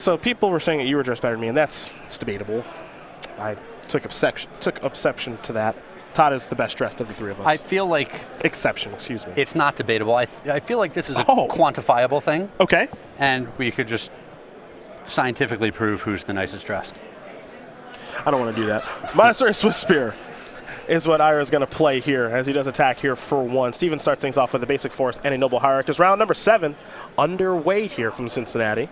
So people were saying that you were dressed better than me, and it's debatable. I took exception to that. Todd is the best dressed of the three of us. I feel like... Exception, excuse me. It's not debatable. I feel like this is a quantifiable thing. Okay. And we could just scientifically prove who's the nicest dressed. I don't want to do that. Monastery Swiss Spear is what Arya is going to play here as he does attack here for one. Steven starts things off with a basic force and a noble hierarch. As round number 7 underway here from Cincinnati.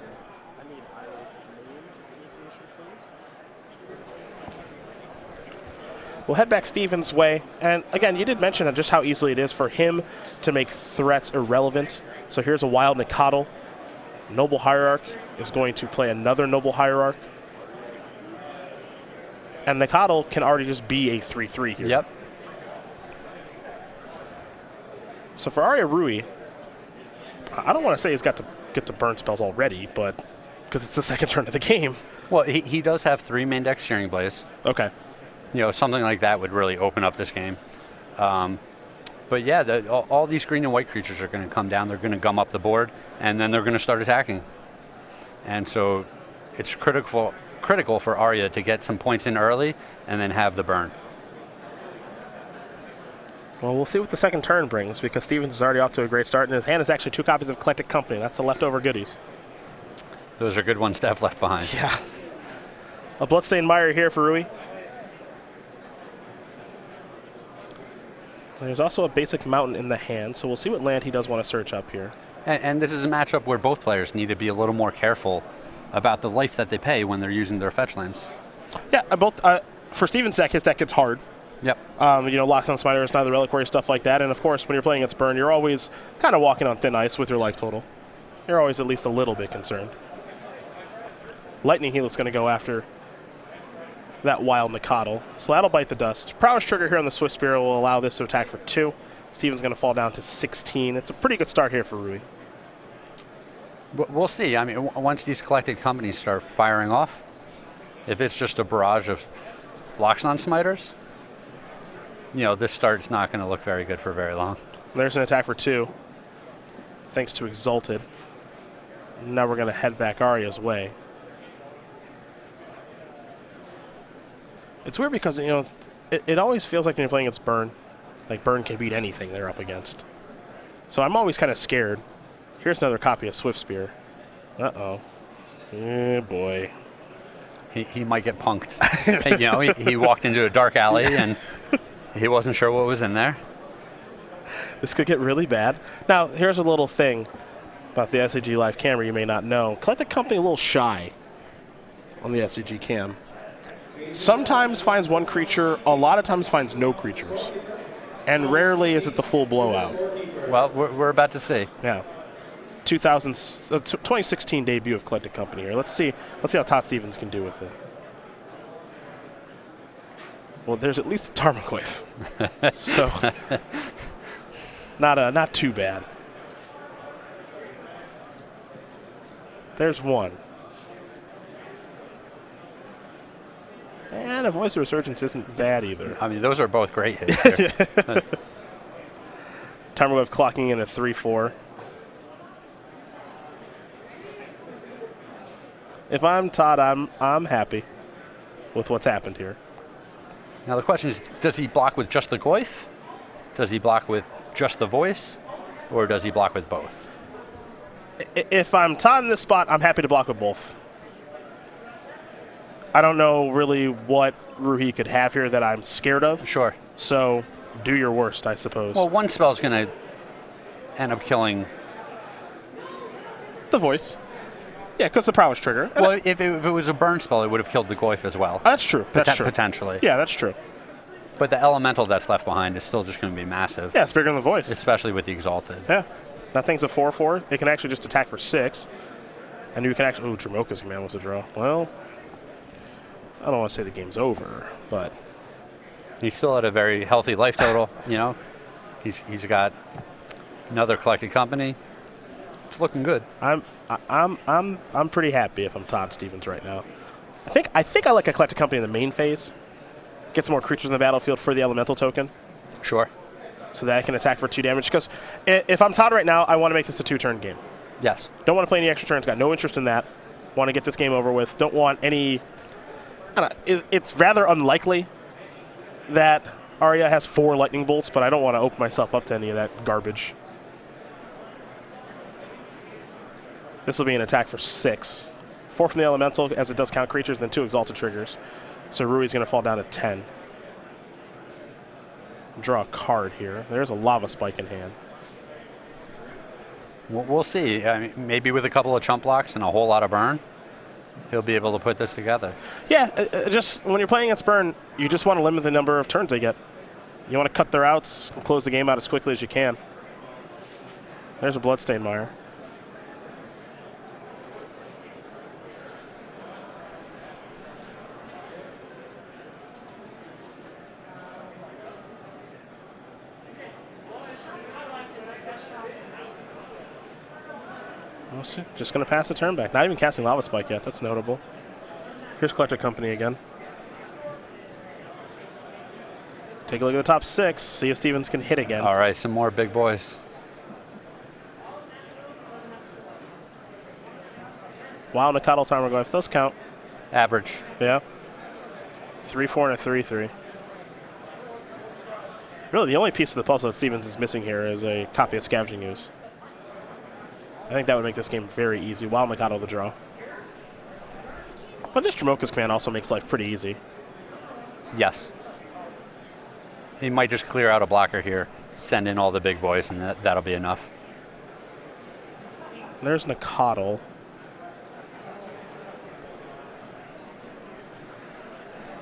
We'll head back Steven's way. And again, you did mention just how easily it is for him to make threats irrelevant. So here's a wild Nikotl. Noble Hierarch is going to play another Noble Hierarch. And Nikotl can already just be a 3/3 here. Yep. So for Arya Roohi, I don't want to say he's got to get to burn spells already, but because it's the second turn of the game. Well, he does have 3 main deck Searing Blaze. Okay. You know, something like that would really open up this game. But yeah, all these green and white creatures are going to come down. They're going to gum up the board, and then they're going to start attacking. And so it's critical for Arya to get some points in early and then have the burn. Well, we'll see what the second turn brings, because Stevens is already off to a great start, and his hand is actually 2 copies of Eclectic Company. That's the leftover goodies. Those are good ones to have left behind. Yeah. A Bloodstained Mire here for Roohi. There's also a basic mountain in the hand, so we'll see what land he does want to search up here. And this is a matchup where both players need to be a little more careful about the life that they pay when they're using their fetch lands. Yeah, for Steven's deck, his deck gets hard. Yep. Locks on Smiter, Neither Reliquary, stuff like that. And of course, when you're playing against Burn, you're always kind of walking on thin ice with your life total. You're always at least a little bit concerned. Lightning Helix going to go after that wild Nikotl. So that'll bite the dust. Prowess Trigger here on the Swift Spear will allow this to attack for 2. Steven's going to fall down to 16. It's a pretty good start here for Roohi. We'll see. I mean, once these collected companies start firing off, if it's just a barrage of Loxodon Smiters, this start's not going to look very good for very long. There's an attack for 2, thanks to Exalted. Now we're going to head back Arya's way. It's weird because, it always feels like when you're playing against Burn, like Burn can beat anything they're up against. So I'm always kind of scared. Here's another copy of Swift Spear. Uh-oh. Eh, boy. He might get punked. He walked into a dark alley and he wasn't sure what was in there. This could get really bad. Now, here's a little thing about the SCG Live camera you may not know. Collected Company a little shy on the SCG cam. Sometimes finds one creature, a lot of times finds no creatures. And rarely is it the full blowout. Well, we're about to see. Yeah. 2016 debut of Collected Company here. Let's see how Todd Stevens can do with it. Well, there's at least a Tarmogoyf. So not too bad. There's one. And a Voice of Resurgence isn't bad either. I mean, those are both great hits here. Tarmogoyf clocking in at 3/4. If I'm Todd, I'm happy with what's happened here. Now the question is, does he block with just the Goyf? Does he block with just the Voice? Or does he block with both? If I'm Todd in this spot, I'm happy to block with both. I don't know really what Roohi could have here that I'm scared of. Sure. So do your worst, I suppose. Well, one spell is going to end up killing the Voice. Yeah, because the Prowess Trigger. Well, if it was a burn spell, it would have killed the Goyf as well. That's true. That's true. Potentially. Yeah, that's true. But the elemental that's left behind is still just going to be massive. Yeah, it's bigger than the Voice. Especially with the Exalted. Yeah. That thing's a 4/4. It can actually just attack for 6. And you can actually... Ooh, Dramoka's command was a draw. Well, I don't want to say the game's over, but... He's still at a very healthy life total, He's got another Collected Company. It's looking good. I'm pretty happy if I'm Todd Stevens right now. I think I like a Collected Company in the main phase. Gets more creatures in the battlefield for the elemental token. Sure. So that I can attack for 2 damage. Because if I'm Todd right now, I want to make this a 2-turn game. Yes. Don't want to play any extra turns. Got no interest in that. Want to get this game over with. Don't want any... It's rather unlikely that Arya has 4 lightning bolts, but I don't want to open myself up to any of that garbage. This will be an attack for 6. 4 from the elemental, as it does count creatures, then 2 exalted triggers. So Roohi's going to fall down to 10. Draw a card here. There's a lava spike in hand. We'll see. I mean, maybe with a couple of chump blocks and a whole lot of burn, he'll be able to put this together. Yeah, just when you're playing against burn, you just want to limit the number of turns they get. You want to cut their outs and close the game out as quickly as you can. There's a Bloodstained Mire. Just going to pass the turn back. Not even casting Lava Spike yet. That's notable. Here's Collector Company again. Take a look at the top 6. See if Stevens can hit again. All right, some more big boys. Wow, Nikado Tarmogoyf. Those count. Average. Yeah. 3-4 and a 3-3. Really, the only piece of the puzzle that Stevens is missing here is a copy of Scavenging Ooze. I think that would make this game very easy. Wild Mikado the draw. But this Dromoka's command also makes life pretty easy. Yes. He might just clear out a blocker here, send in all the big boys, and that'll be enough. There's Nikado.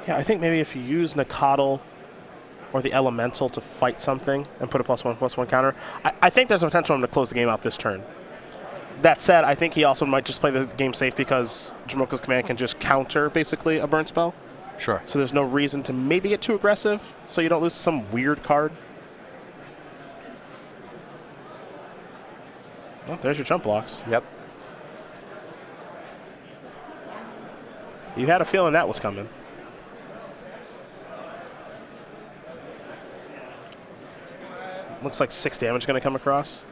Yeah, I think maybe if you use Nikado or the Elemental to fight something and put a +1/+1 counter, I think there's a potential for him to close the game out this turn. That said, I think he also might just play the game safe because Dromoka's command can just counter, basically, a burn spell. Sure. So there's no reason to maybe get too aggressive so you don't lose some weird card. Oh, there's your chump blocks. Yep. You had a feeling that was coming. Looks like 6 damage going to come across.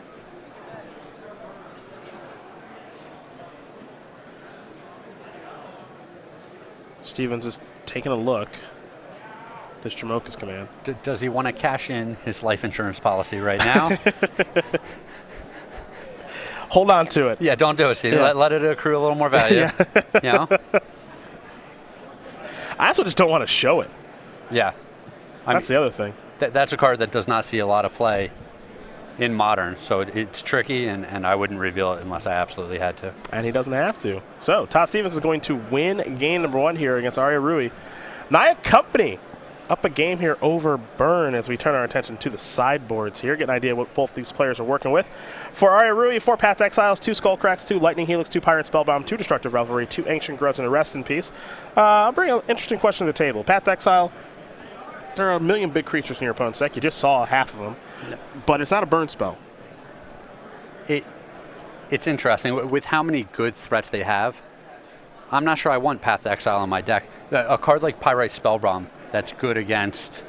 Stevens is taking a look at this Dromoka's command. Does he want to cash in his life insurance policy right now? Hold on to it. Yeah, don't do it, Steve. Yeah. Let it accrue a little more value. Yeah. You know? I also just don't want to show it. Yeah. That's the other thing. That's a card that does not see a lot of play in Modern, so it's tricky, and I wouldn't reveal it unless I absolutely had to. And he doesn't have to. So Todd Stevens is going to win game number 1 here against Arya Roohi. Naya Company up a game here over Burn as we turn our attention to the sideboards here, get an idea what both these players are working with. For Arya Roohi, 4 Path to Exiles, 2 Skullcracks, 2 Lightning Helix, 2 Pirate Spellbound, 2 Destructive Revelry, 2 Ancient Grudge, and a Rest in Peace. I'll bring an interesting question to the table. Path to Exile, there are a million big creatures in your opponent's deck. You just saw half of them, but it's not a burn spell. It's interesting. With how many good threats they have, I'm not sure I want Path to Exile on my deck. A card like Pyrite Spellbomb that's good against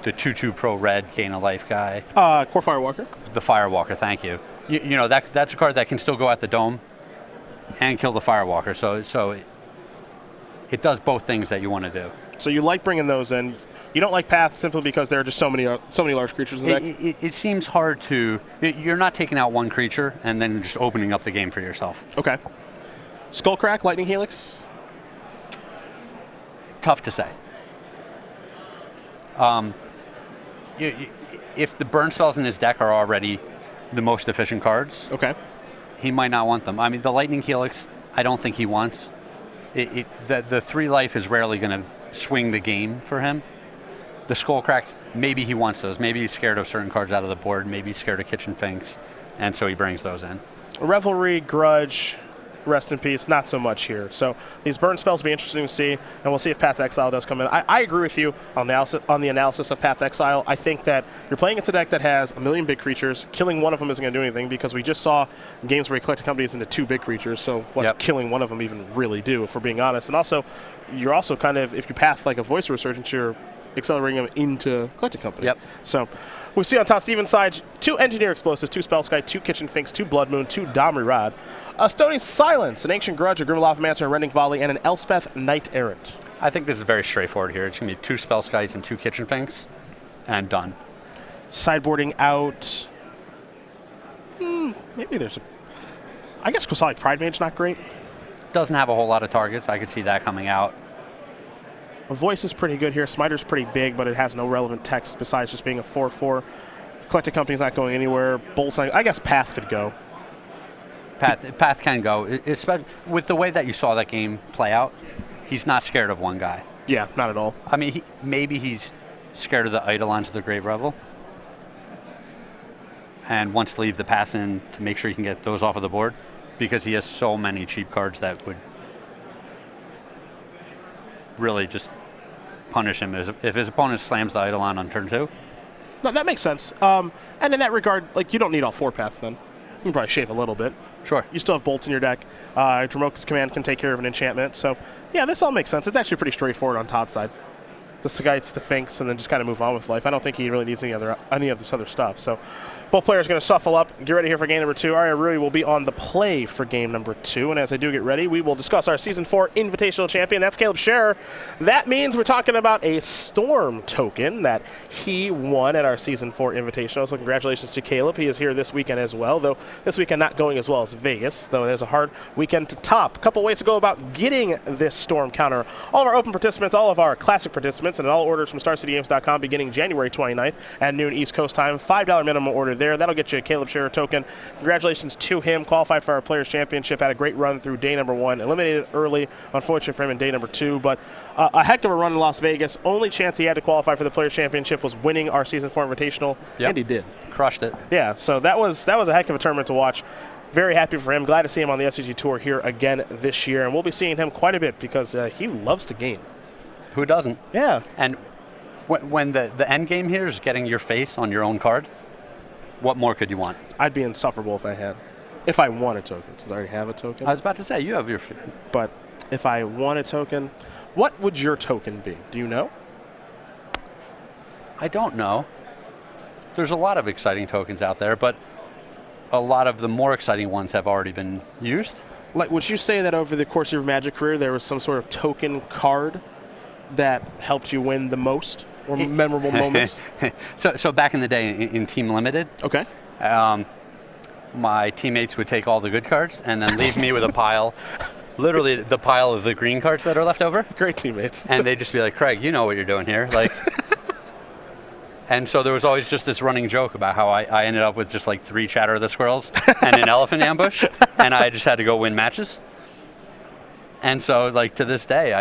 the 2/2 Pro Red gain a life guy. Core Firewalker. The Firewalker, thank you. You know, that's a card that can still go at the dome and kill the Firewalker. So it does both things that you want to do. So you like bringing those in. You don't like Path simply because there are just so many large creatures in the deck? It seems hard to... You're not taking out one creature and then just opening up the game for yourself. Okay. Skullcrack, Lightning Helix? Tough to say. If the burn spells in his deck are already the most efficient cards, okay, he might not want them. I mean, the Lightning Helix, I don't think he wants. The 3 life is rarely going to swing the game for him. The Skullcracks, maybe he wants those. Maybe he's scared of certain cards out of the board. Maybe he's scared of Kitchen Finks, and so he brings those in. Revelry, Grudge, Rest in Peace, not so much here. So these burn spells will be interesting to see, and we'll see if Path to Exile does come in. I agree with you on the analysis of Path to Exile. I think that you're playing against a deck that has a million big creatures. Killing one of them isn't going to do anything because we just saw games where you collect companies into 2 big creatures, so what's killing one of them even really do, if we're being honest? And also, you're also kind of, if you path like a Voice of Resurgence, you're accelerating him into Collecting Company. Yep. So we see on Todd Stevens' side 2 Engineer Explosives, 2 Spellskite, 2 Kitchen Finks, 2 Blood Moon, 2 Domri Rod, a Stony Silence, an Ancient Grudge, a Grimloth-Mancer, a Rending Volley, and an Elspeth Knight Errant. I think this is very straightforward here. It's going to be 2 Spellskites and 2 Kitchen Finks, and done. Sideboarding out. Maybe there's a. I guess Kusalik Pride Mage not great. Doesn't have a whole lot of targets. I could see that coming out. A Voice is pretty good here. Smiter's pretty big, but it has no relevant text besides just being a 4/4. Collected Company's not going anywhere. Bolts, I guess Path could go. Path can go. Especially with the way that you saw that game play out, he's not scared of one guy. Yeah, not at all. I mean, maybe he's scared of the Eidolons of the Grave Revel and wants to leave the Path in to make sure he can get those off of the board because he has so many cheap cards that would really just punish him if his opponent slams the Eidolon on turn 2. No, that makes sense. And in that regard, like, you don't need all 4 Paths then. You can probably shave a little bit. Sure. You still have bolts in your deck. Dromoka's Command can take care of an enchantment. So, yeah, this all makes sense. It's actually pretty straightforward on Todd's side. The Skites, the Finks, and then just kind of move on with life. I don't think he really needs any of this other stuff. So both players are going to shuffle up. Get ready here for game number 2. Arya Roohi will be on the play for game number 2. And as I do get ready, we will discuss our Season 4 Invitational Champion. That's Caleb Scherer. That means we're talking about a Storm token that he won at our Season 4 Invitational. So congratulations to Caleb. He is here this weekend as well, though this weekend not going as well as Vegas, though there's a hard weekend to top. A couple ways to go about getting this Storm counter. All of our open participants, all of our classic participants, and all orders from StarCityGames.com beginning January 29th at noon East Coast time. $5 minimum order there. That'll get you a Caleb Scherer token. Congratulations to him. Qualified for our Players Championship. Had a great run through day number 1. Eliminated early, unfortunate for him in day number 2. But a heck of a run in Las Vegas. Only chance he had to qualify for the Players Championship was winning our Season 4 Invitational. Yep. And he did. Crushed it. Yeah, so that was a heck of a tournament to watch. Very happy for him. Glad to see him on the SCG Tour here again this year. And we'll be seeing him quite a bit because he loves to game. Who doesn't? Yeah. And when the end game here is getting your face on your own card, what more could you want? I'd be insufferable if I won a token, since I already have a token. I was about to say, you have your... But if I won a token, what would your token be? Do you know? I don't know. There's a lot of exciting tokens out there, but a lot of the more exciting ones have already been used. Like, would you say that over the course of your Magic career, there was some sort of token card that helped you win the most or memorable moments? So back in the day in Team Limited, okay, my teammates would take all the good cards and then leave me with a pile, literally the pile of the green cards that are left over. Great teammates. And they'd just be like, Craig, you know what you're doing here. Like, and so there was always just this running joke about how I ended up with just like 3 Chatter of the Squirrels and an Elephant Ambush, and I just had to go win matches. And so, like, to this day,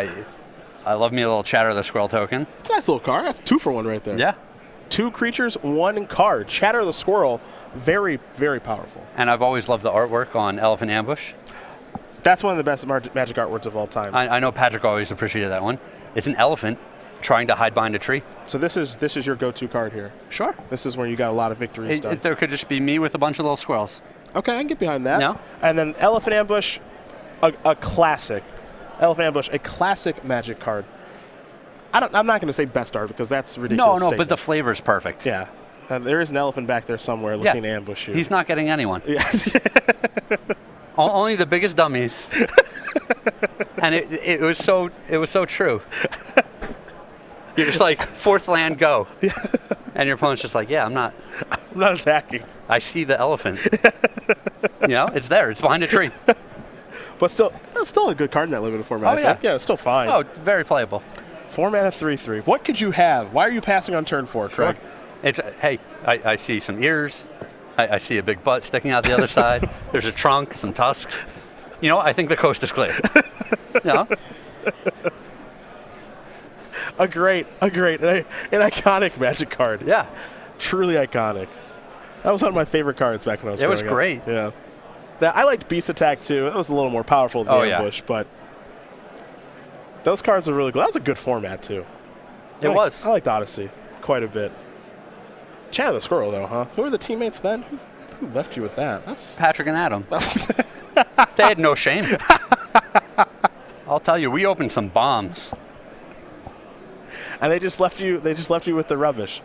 I love me a little Chatter the Squirrel token. It's a nice little card. That's 2 for 1 right there. Yeah. 2 creatures, 1 card. Chatter the Squirrel, very, very powerful. And I've always loved the artwork on Elephant Ambush. That's one of the best Magic artworks of all time. I know Patrick always appreciated that one. It's an elephant trying to hide behind a tree. So this is your go-to card here. Sure. This is where you got a lot of victories done. There could just be me with a bunch of little squirrels. Okay, I can get behind that. No. And then Elephant Ambush, a classic. Elephant Ambush, a classic Magic card. I'm not going to say best art because that's ridiculous. No, but the flavor's perfect. Yeah. There is an elephant back there somewhere looking to ambush you. He's not getting anyone. Yeah. Only the biggest dummies. And it was so true. You're just like, 4th land, go. Yeah. And your opponent's just like, yeah, I'm not attacking. I see the elephant. It's there. It's behind a tree. But still, it's still a good card in that limited format. Oh, yeah. Yeah, it's still fine. Oh, very playable. 4 mana, 3/3. What could you have? Why are you passing on turn 4, Craig? Sure. Hey, I see some ears. I see a big butt sticking out the other side. There's a trunk, some tusks. I think the coast is clear. A great, an iconic Magic card. Yeah. Truly iconic. That was one of my favorite cards back when I was growing up. It was great. Yeah. I liked Beast Attack too. That was a little more powerful than the Ambush, but those cards were really cool. That was a good format too. It was. I liked Odyssey quite a bit. Chatter the Squirrel though, huh? Who were the teammates then? Who left you with that? That's Patrick and Adam. They had no shame. I'll tell you, we opened some bombs. And they just left you with the rubbish.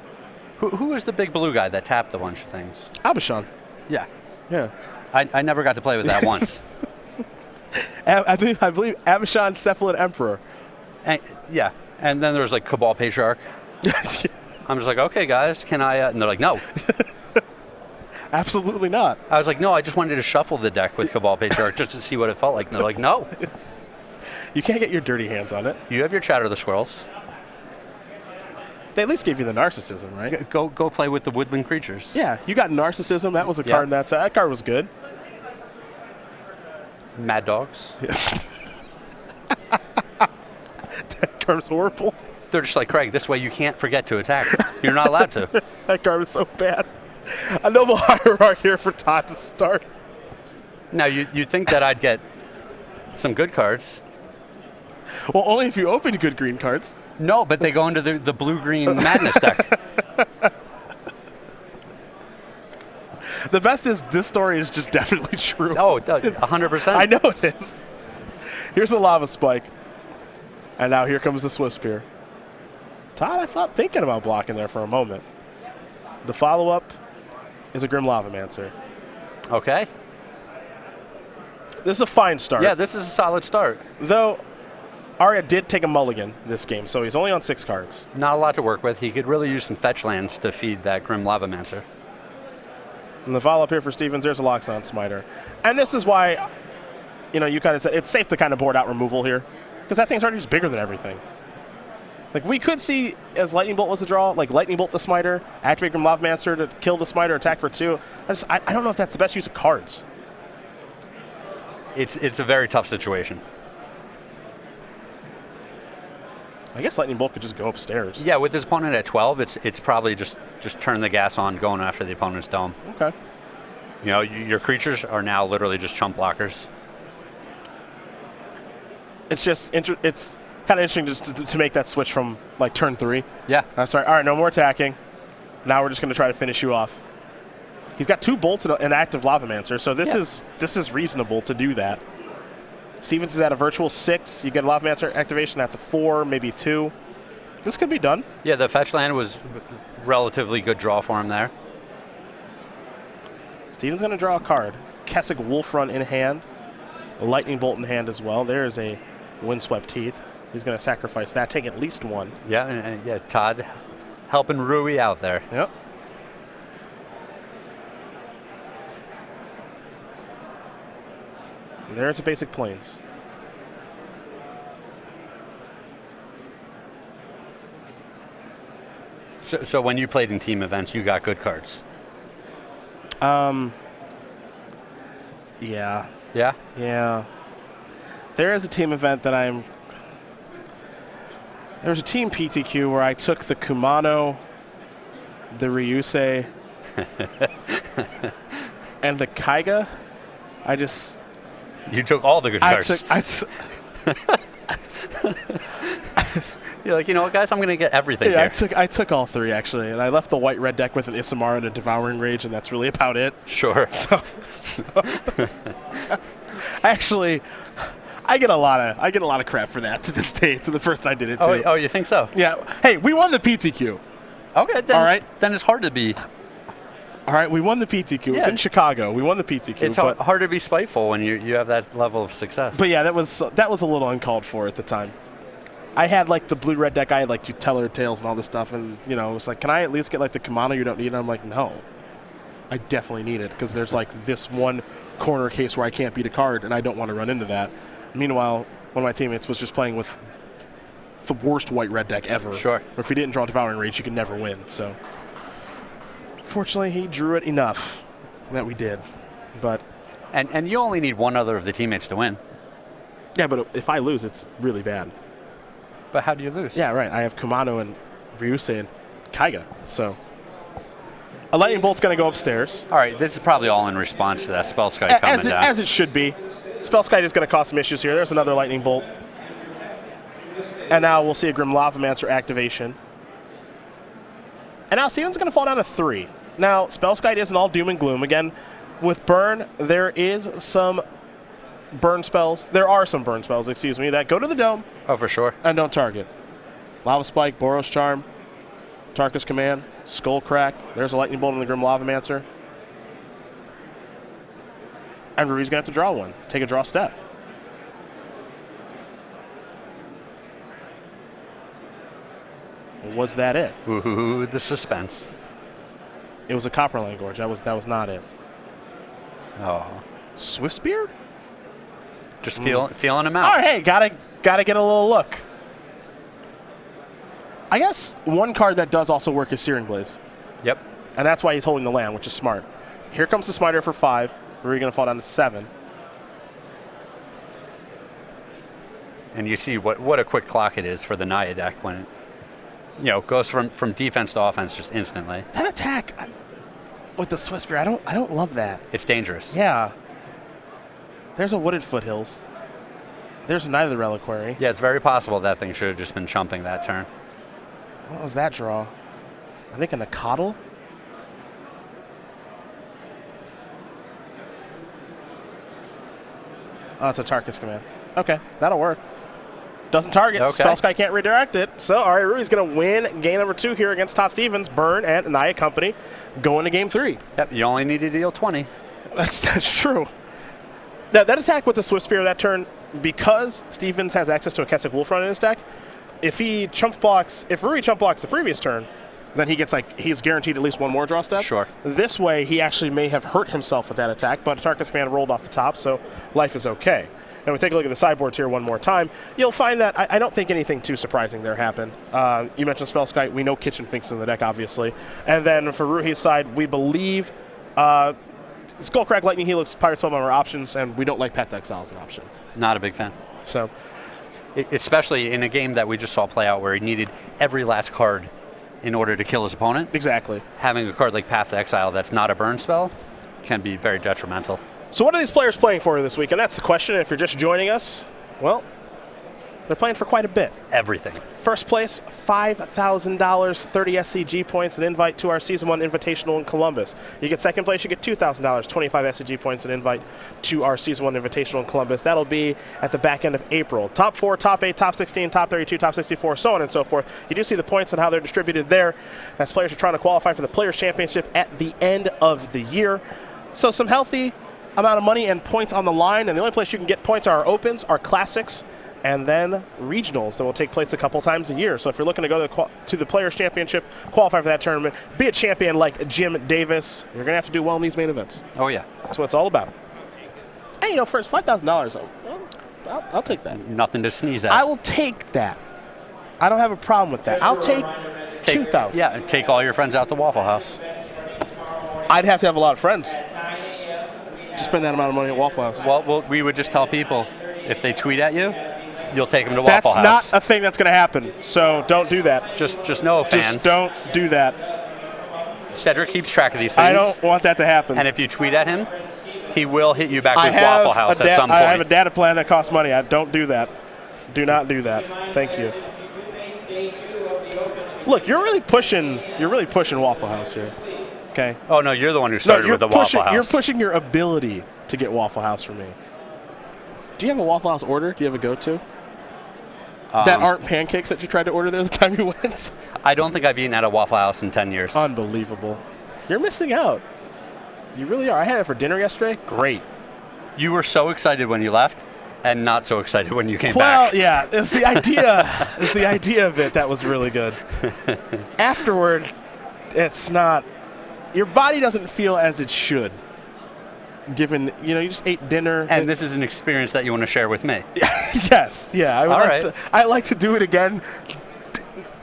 Who was the big blue guy that tapped a bunch of things? Abishon. Yeah. Yeah. I never got to play with that once. I believe Abishon, Cephalid Emperor. And, yeah. And then there was like Cabal Patriarch. I'm just like, okay, guys, can I? And they're like, no. Absolutely not. I was like, no, I just wanted to shuffle the deck with Cabal Patriarch just to see what it felt like. And they're like, no. You can't get your dirty hands on it. You have your Chatter the Squirrels. They at least gave you the Narcissism, right? Go play with the woodland creatures. Yeah, you got Narcissism. That was a card that card was good. Mad Dogs. That card was horrible. They're just like, Craig, this way you can't forget to attack. You're not allowed to. That card was so bad. A noble hierarch here for Todd to start. Now, you think that I'd get some good cards. Well, only if you opened good green cards. No, but they go into the blue-green madness deck. The best is this story is just definitely true. Oh, 100%. I know it is. Here's a Lava Spike. And now here comes the Swift Spear. Todd, I thought thinking about blocking there for a moment. The follow-up is a Grim Lavamancer. Okay. This is a fine start. Yeah, this is a solid start. Though Arya did take a mulligan this game, so he's only on 6 cards. Not a lot to work with. He could really use some fetch lands to feed that Grim Lavamancer. And the follow-up here for Stevens, there's a Loxodon Smiter. And this is why, you kind of said it's safe to kind of board out removal here, because that thing's already just bigger than everything. Like, we could see, as Lightning Bolt was the draw, like Lightning Bolt the Smiter, activate Grim Lavamancer to kill the Smiter, attack for 2. I don't know if that's the best use of cards. It's a very tough situation. I guess Lightning Bolt could just go upstairs. Yeah, with his opponent at 12, it's probably just turn the gas on, going after the opponent's dome. Okay. Your creatures are now literally just chump blockers. It's just it's kind of interesting just to make that switch from like turn 3. Yeah. I'm sorry. All right, no more attacking. Now we're just going to try to finish you off. He's got 2 bolts and an active Lavamancer, so this is reasonable to do that. Stevens is at a virtual 6. You get a Lavamancer activation, that's a 4, maybe 2. This could be done. Yeah, the fetch land was relatively good draw for him there. Stevens going to draw a card. Kessig Wolfrun in hand. A Lightning Bolt in hand as well. There is a Windswept Teeth. He's going to sacrifice that, take at least 1. Yeah, and Todd helping Roohi out there. Yep. And there's a basic Plains. So when you played in team events, you got good cards. Yeah. Yeah? Yeah. There is a team event that there's a team PTQ where I took the Kumano, the Ryusei, and the Kaiga. You took all the good cards. You're like, you know what, guys? I'm going to get everything here. I I took all 3, actually. And I left the white-red deck with an Issamar and a Devouring Rage, and that's really about it. Sure. So actually, I get a lot of crap for that to this day, to the person I did it to. Oh, you think so? Yeah. Hey, we won the PTQ. Okay, then, all right. Then it's hard to be. All right, we won the PTQ. It was in Chicago. We won the PTQ. It's hard to be spiteful when you have that level of success. But yeah, that was a little uncalled for at the time. I had like the blue-red deck. I had like 2 Teller Tails and all this stuff, and it was like, can I at least get like the Kumano you don't need? And I'm like, no, I definitely need it because there's like this one corner case where I can't beat a card, and I don't want to run into that. Meanwhile, one of my teammates was just playing with the worst white-red deck ever. Sure. Or if he didn't draw Devouring Rage, you could never win. So fortunately, he drew it enough that we did. But and you only need one other of the teammates to win. yeah, but if I lose, it's really bad. But how do you lose? Yeah, right. I have Kumano and Ryusei and Kaiga. So a Lightning Bolt's going to go upstairs. All right, this is probably all in response to that Spellskite coming down. As it should be. Spellskite is going to cause some issues here. There's another Lightning Bolt. And now we'll see a Grim Lavamancer activation. And now Steven's going to fall down to 3. Now, Spellskite isn't all doom and gloom. Again, with Burn, there is some burn spells. There are some burn spells, excuse me, that go to the dome. Oh, for sure. And don't target. Lava Spike, Boros Charm, Tarkus Command, Skull Crack. There's a Lightning Bolt on the Grim Lavamancer. And Roohi's going to have to draw one. Take a draw step. Was that it? Ooh, the suspense. It was a Copperline Gorge. That was not it. Oh. Swift Spear? Just feeling him out. All right, hey, gotta get a little look. I guess one card that does also work is Searing Blaze. Yep. And that's why he's holding the land, which is smart. Here comes the Smiter for 5. We're going to fall down to 7. And you see what a quick clock it is for the Naya deck when it goes from defense to offense just instantly. That attack with the Swift Spear, I don't love that. It's dangerous. Yeah. There's a Wooded Foothills. There's Night of the Reliquary. Yeah, it's very possible that thing should have just been chumping that turn. What was that draw? I think a Nakatl? Oh, it's a Tarkus Command. Okay, that'll work. Doesn't target. Okay. Spellsky can't redirect it. So Arya Roohi's going to win game number 2 here against Todd Stevens, Burn, and Naya Company going to game 3. Yep, you only need to deal 20. That's true. Now, that attack with the Swift Spear that turn, because Stevens has access to a Keswick Wolf Run in his deck, if Roohi chump blocks the previous turn, then he's guaranteed at least one more draw step. Sure. This way, he actually may have hurt himself with that attack, but Tarkus Command rolled off the top, so life is okay. And we take a look at the sideboard here one more time. You'll find that I don't think anything too surprising there happened. You mentioned Spellsky. We know Kitchen Finks in the deck, obviously. And then for Roohi's side, we believe Skullcrack, Lightning Helix, Pirate Spellbomber are options, and we don't like Path to Exile as an option. Not a big fan. So, especially in a game that we just saw play out where he needed every last card in order to kill his opponent. Exactly. Having a card like Path to Exile that's not a burn spell can be very detrimental. So what are these players playing for this week? And that's the question. If you're just joining us, well, they're playing for quite a bit. Everything. First place, $5,000, 30 SCG points, an invite to our Season 1 Invitational in Columbus. You get second place, you get $2,000, 25 SCG points, an invite to our Season 1 Invitational in Columbus. That'll be at the back end of April. Top 4, top 8, top 16, top 32, top 64, so on and so forth. You do see the points and how they're distributed there. That's players who are trying to qualify for the Players' Championship at the end of the year. So some healthy amount of money and points on the line, and the only place you can get points are our Opens, our Classics, and then regionals that will take place a couple times a year. So if you're looking to go to the Players' Championship, qualify for that tournament, be a champion like Jim Davis, you're going to have to do well in these main events. Oh, yeah. That's what it's all about. And, for $5,000, I'll take that. Nothing to sneeze at. I will take that. I don't have a problem with that. I'll take $2,000. Yeah, take all your friends out to Waffle House. I'd have to have a lot of friends to spend that amount of money at Waffle House. Well, we would just tell people, if they tweet at you, you'll take them to Waffle House. That's not a thing that's going to happen, so don't do that. Just know, fans. Just don't do that. Cedric keeps track of these things. I don't want that to happen. And if you tweet at him, he will hit you back with Waffle House at some point. I have a data plan that costs money. I don't do that. Do not do that. Thank you. Look, you're really pushing Waffle House here. Okay. Oh, no, you're the one who started with the Waffle House. You're pushing your ability to get Waffle House for me. Do you have a Waffle House order? Do you have a go-to? That aren't pancakes that you tried to order there the time you went? I don't think I've eaten at a Waffle House in 10 years. Unbelievable. You're missing out. You really are. I had it for dinner yesterday. Great. You were so excited when you left and not so excited when you came Well, back. yeah. It's the idea. It's the idea of it that was really good. Afterward, it's not. Your body doesn't feel as it should. Given, you just ate dinner. And this is an experience that you want to share with me. Yes. Yeah. I'd like to do it again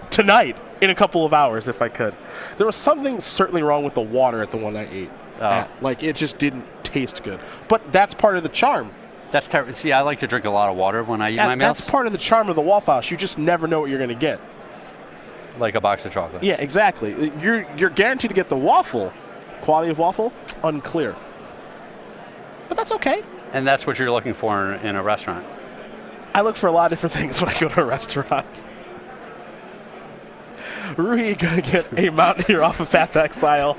tonight in a couple of hours if I could. There was something certainly wrong with the water at the one I ate. It just didn't taste good. But that's part of the charm. That's terrible. See, I like to drink a lot of water when I eat my meals. That's part of the charm of the Waffle House. You just never know what you're going to get. Like a box of chocolate. Yeah, exactly. You're guaranteed to get the waffle. Quality of waffle, unclear. But that's okay. And that's what you're looking for in a restaurant. I look for a lot of different things when I go to a restaurant. Roohi going to get a Mountaineer off of Path to Exile.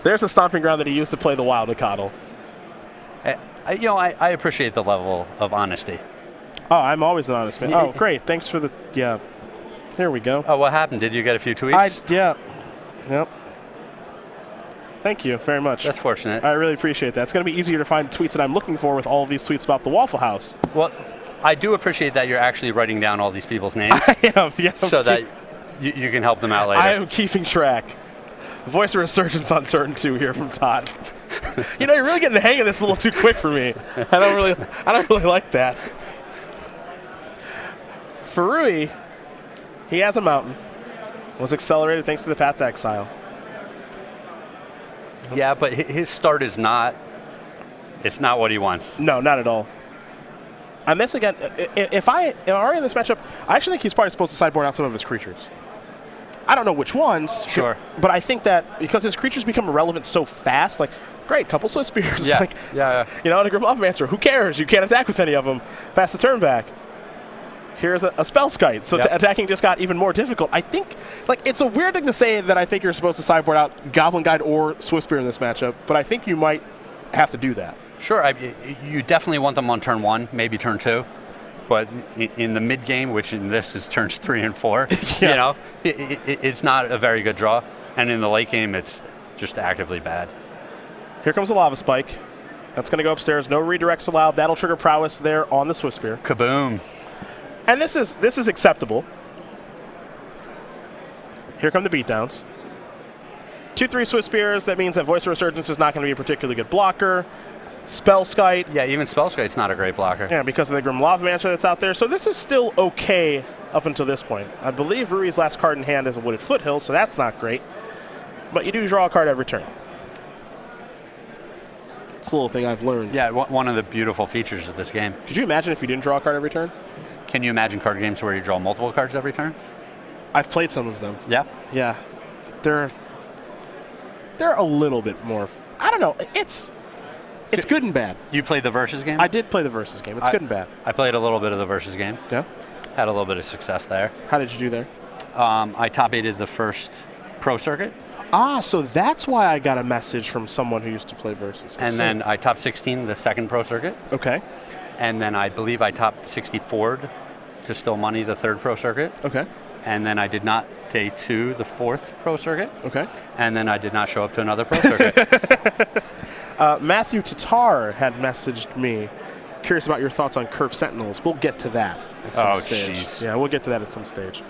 There's a stomping ground that he used to play the Wild Nakatl. I appreciate the level of honesty. Oh, I'm always an honest man. Oh, great. Thanks for the, yeah. Here we go. Oh, what happened? Did you get a few tweets? Yeah. Yep. Thank you very much. That's fortunate. I really appreciate that. It's going to be easier to find the tweets that I'm looking for with all of these tweets about the Waffle House. Well, I do appreciate that you're actually writing down all these people's names. I am, yeah. So that you can help them out later. I am keeping track. Voice of Resurgence on turn 2 here from Todd. You're really getting the hang of this a little too quick for me. I don't really like that. For Roohi, he has a mountain. Was accelerated thanks to the Path to Exile. Yeah, but his start is not. It's not what he wants. No, not at all. I miss again. If Arya in this matchup, I actually think he's probably supposed to sideboard out some of his creatures. I don't know which ones. Sure. But I think that because his creatures become irrelevant so fast, like, great, couple Swift Spears. Yeah. Like, yeah. And a Grim Lavamancer. Who cares? You can't attack with any of them. Pass the turn back. Here's a Spell Skite. So attacking just got even more difficult. I think, it's a weird thing to say that I think you're supposed to sideboard out Goblin Guide or Swift Spear in this matchup, but I think you might have to do that. Sure. You definitely want them on turn 1, maybe turn 2. But in the mid game, which in this is turns 3 and 4, it's not a very good draw. And in the late game, it's just actively bad. Here comes a Lava Spike. That's going to go upstairs. No redirects allowed. That'll trigger Prowess there on the Swift Spear. Kaboom. And this is acceptable. Here come the beatdowns. 2-3 Swift Spears. That means that Voice of Resurgence is not going to be a particularly good blocker. Spell Skite. Yeah, even Spell Skite's not a great blocker. Yeah, because of the Grim Lavamancer that's out there. So this is still okay up until this point. I believe Roohi's last card in hand is a Wooded Foothill, so that's not great. But you do draw a card every turn. It's a little thing I've learned. Yeah, one of the beautiful features of this game. Could you imagine if you didn't draw a card every turn? Can you imagine card games where you draw multiple cards every turn? I've played some of them. Yeah? Yeah. They're a little bit more. I don't know. It's good and bad. You played the Versus game? I did play the Versus game. It's good and bad. I played a little bit of the Versus game. Yeah? Had a little bit of success there. How did you do there? I top 8'd the first Pro Circuit. So that's why I got a message from someone who used to play Versus. And then I top 16 the second Pro Circuit. Okay. And then I believe I topped 64'd to still money the third Pro Circuit. Okay. And then I did not day 2 the fourth Pro Circuit. Okay. And then I did not show up to another Pro Circuit. Matthew Tatar had messaged me, curious about your thoughts on Curve Sentinels. We'll get to that at some stage. Geez. Yeah, we'll get to that at some stage.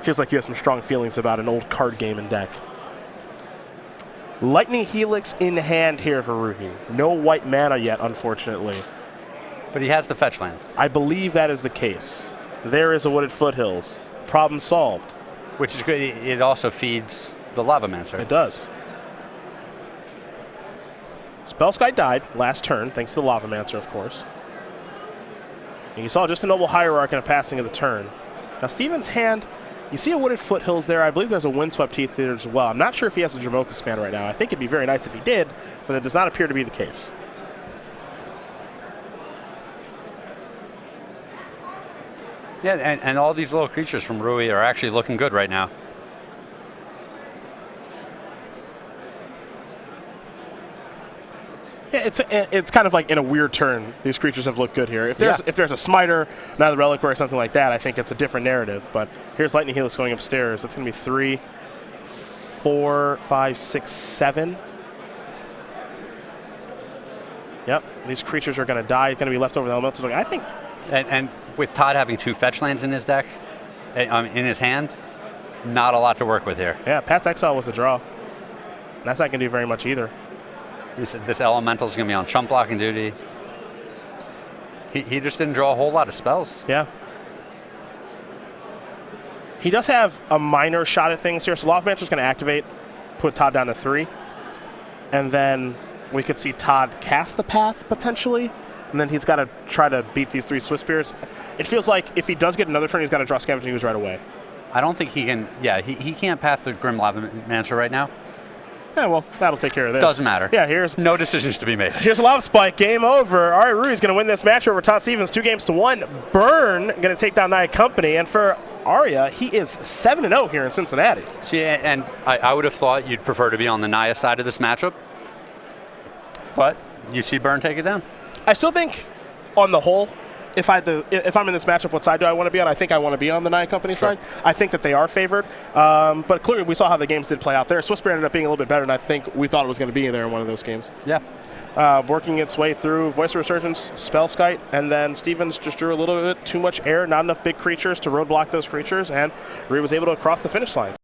Feels like you have some strong feelings about an old card game and deck. Lightning Helix in hand here for Roohi. No white mana yet, unfortunately. But he has the fetch land. I believe that is the case. There is a Wooded Foothills. Problem solved. Which is good. It also feeds the Lavamancer. It does. Spellskite died last turn, thanks to the Lavamancer, of course. And you saw just a Noble Hierarch and a passing of the turn. Now, Steven's hand, you see a Wooded Foothills there. I believe there's a Windswept Heath there as well. I'm not sure if he has a Dramoka's command right now. I think it'd be very nice if he did, but it does not appear to be the case. Yeah, and all these little creatures from Roohi are actually looking good right now. Yeah, it's kind of like in a weird turn. These creatures have looked good here. If there's a Smiter, another Reliquary, or something like that, I think it's a different narrative. But here's Lightning Helix going upstairs. That's going to be 3, 4, 5, 6, 7. Yep, these creatures are going to die. It's going to be left over the elemental. I think. And with Todd having 2 fetch lands in his deck, in his hand, not a lot to work with here. Yeah, Path to Exile was the draw. That's not going to do very much either. This elemental is going to be on chump blocking duty. He just didn't draw a whole lot of spells. Yeah. He does have a minor shot at things here. So Lavamancer is going to activate, put Todd down to 3. And then we could see Todd cast the Path, potentially. And then he's got to try to beat these 3 Swift Spears. It feels like if he does get another turn, he's got to draw Scavenging Ooze right away. I don't think he can. Yeah, he can't path the Grim Lavamancer right now. Yeah, well, that'll take care of this. Doesn't matter. Yeah, here's no decisions to be made. Here's a Lava Spike. Game over. Arya Roohi's going to win this match over Todd Stevens 2-1. Burn going to take down Nia Company. And for Arya, he is 7-0 here in Cincinnati. See, and I would have thought you'd prefer to be on the Nia side of this matchup. But you see Burn take it down. I still think, on the whole, if I'm in this matchup, what side do I want to be on? I think I want to be on the Nine Company side. I think that they are favored, but clearly we saw how the games did play out there. Swissberry ended up being a little bit better than I think we thought it was going to be there in one of those games. Yeah. Working its way through Voice of Resurgence, Spellskite, and then Stevens just drew a little bit too much air, not enough big creatures to roadblock those creatures, and Roohi was able to cross the finish line.